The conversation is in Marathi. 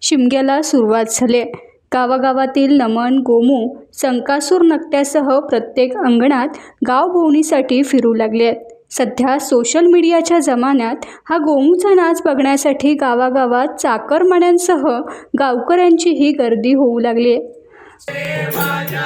शिमग्याला सुरुवात झाली. गावागावातील नमन, गोमू, संकासूर नकट्यासह प्रत्येक अंगणात गावभोवणीसाठी फिरू लागले आहेत. सध्या सोशल मीडियाच्या जमान्यात हा गोमूचा नाच बघण्यासाठी गावागावात चाकरमान्यांसह गावकऱ्यांचीही गर्दी होऊ लागली आहे. Yeah.